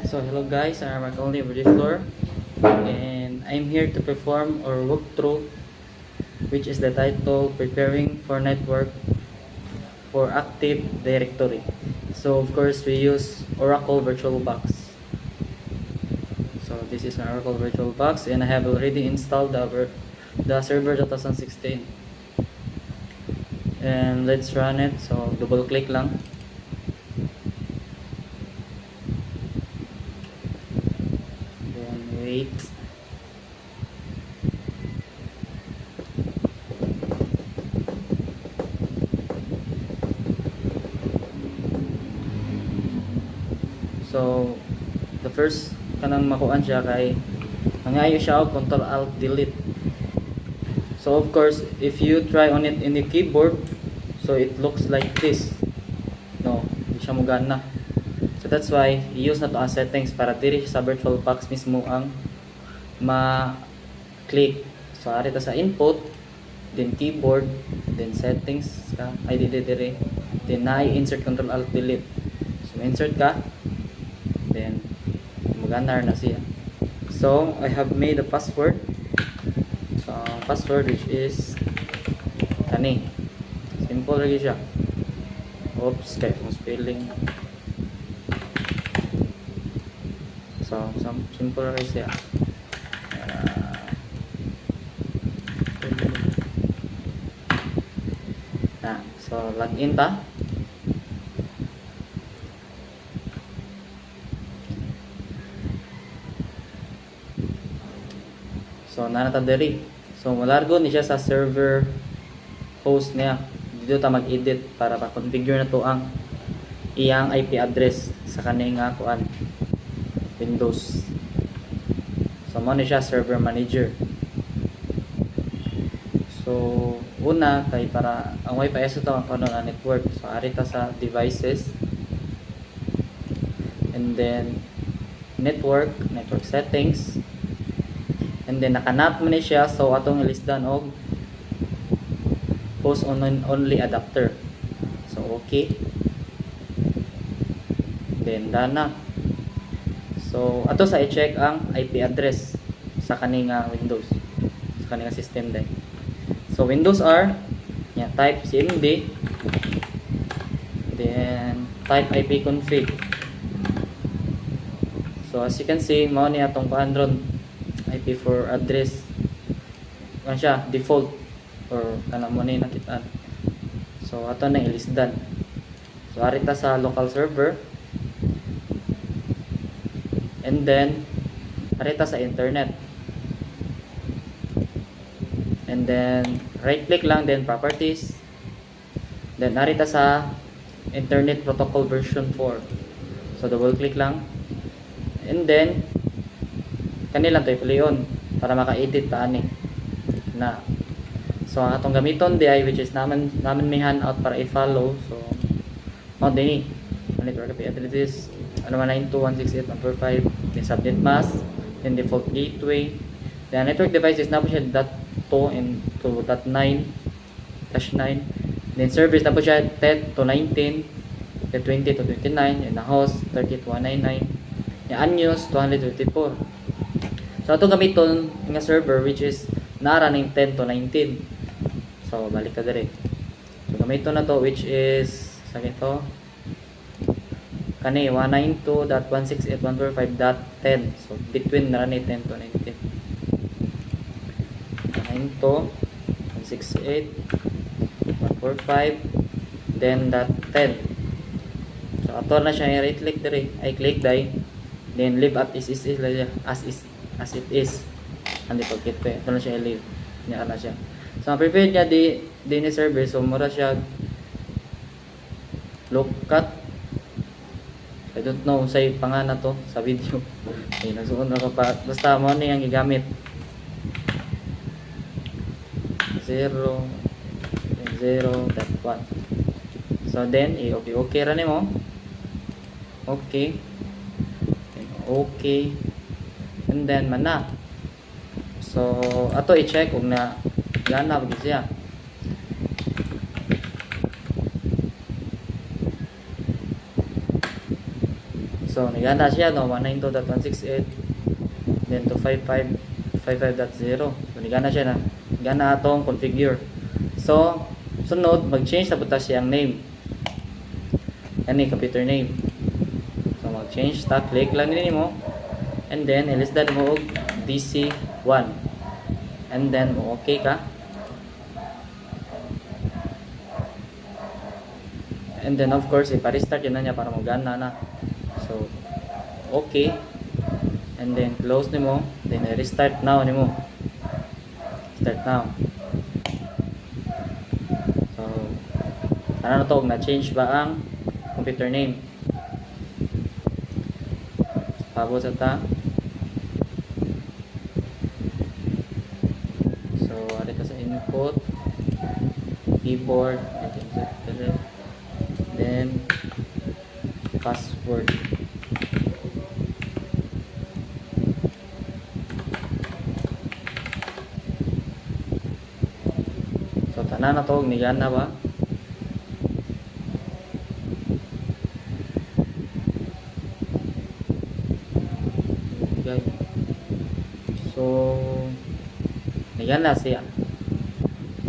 So hello guys, I'm Mark Only over this floor, and I'm here to perform or walk through, which is the title Preparing for Network for Active Directory. So of course we use Oracle VirtualBox. So this is my Oracle VirtualBox, and I have already installed the server 2016. And let's run it. So double click lang. Then wait. So the first kanang makuan siya kay mangayo siya og Control Alt Delete. So of course, if you try on it in the keyboard, so it looks like this. No, hindi siya mugana. So that's why i-use na to ang settings para diri sa VirtualBox mismo ang ma-click. So ari ta sa input, then keyboard, then settings ka, ay diri. Then na-insert Control Alt Delete. So insert ka, then maganar na siya. So I have made a password. So password which is kani. Simple lagi siya. Oops, kaya kung spelling. So simple lagi siya. So login ta. So nanata diri. So malargo ni siya sa server host niya. Dito ta mag-edit para pa-configure na to ang iyang IP address sa kaning kuan Windows. So mo ni siya server manager. So una kay para ang Wi-Fi sa to ang kanon ang network. So ari ta sa devices. And then network settings. And then nakanap mo ni siya, so atong ilisdan og host only adapter. So okay. Then dana. So ato sa i-check ang IP address sa kaning Windows, sa kaning system din. So Windows R, type cmd, then type ipconfig. So as you can see, mao ni atong paandron IP4 address kan siya default or kana mo ni nakitaan. So ato na ilisdan. So ari ta sa local server, and then ari ta sa internet, and then right click lang, then properties, then ari ta sa internet protocol version 4. So double click lang, and then kanilang to i-play-on para maka-edit ta ani na. So ang atong gamiton di ay which is naman may handout para i-follow. So mount din network IP address 192.168.145, then subnet mask, then default gateway, then network devices na po siya .2 and to .9/9, then service na po siya 10 to 19, then 20 to 29, and the host 30 to 199, yung unused 254. So ato gamiton nga server which is nara ning 10 to 19. So balik ka dire. So gamiton na to which is sa gito kani 192.168.145.10. So between nara ni 10 to 19. 9 to 168.145 then .10. So ato na siya i-right click dire, I click dai, then leave as it is andi pagkit pa ito na siya i-leave niya na siya. So ang preferred niya di ni server, so mura siya lokat. I don't know say pangana to sa video. Okay, nagsuon na ko pa, basta mo ni ang gigamit 0.1. So then okay ra nimo. Okay, and then mana. So ato i-check kung na gana ba siya. So nagana siya no 192.168 then to 55.55.0. So nagana siya na. Gana atong configure. So sunod mag-change na buta siyang name. Ani computer name. So mag-change ta click lang din mo and then ilisdan mo og DC1 and then mo okay ka. And then of course ipa-restart yun na niya para magana na. So okay and then close nimo then restart now nimo. Start now. So ano na to na change ba ang computer name. Pabot sa ta. So ari ka sa input keyboard then password. So tanan na to nigana ba? Okay. So nigana siya.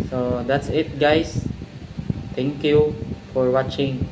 So that's it guys. Thank you for watching.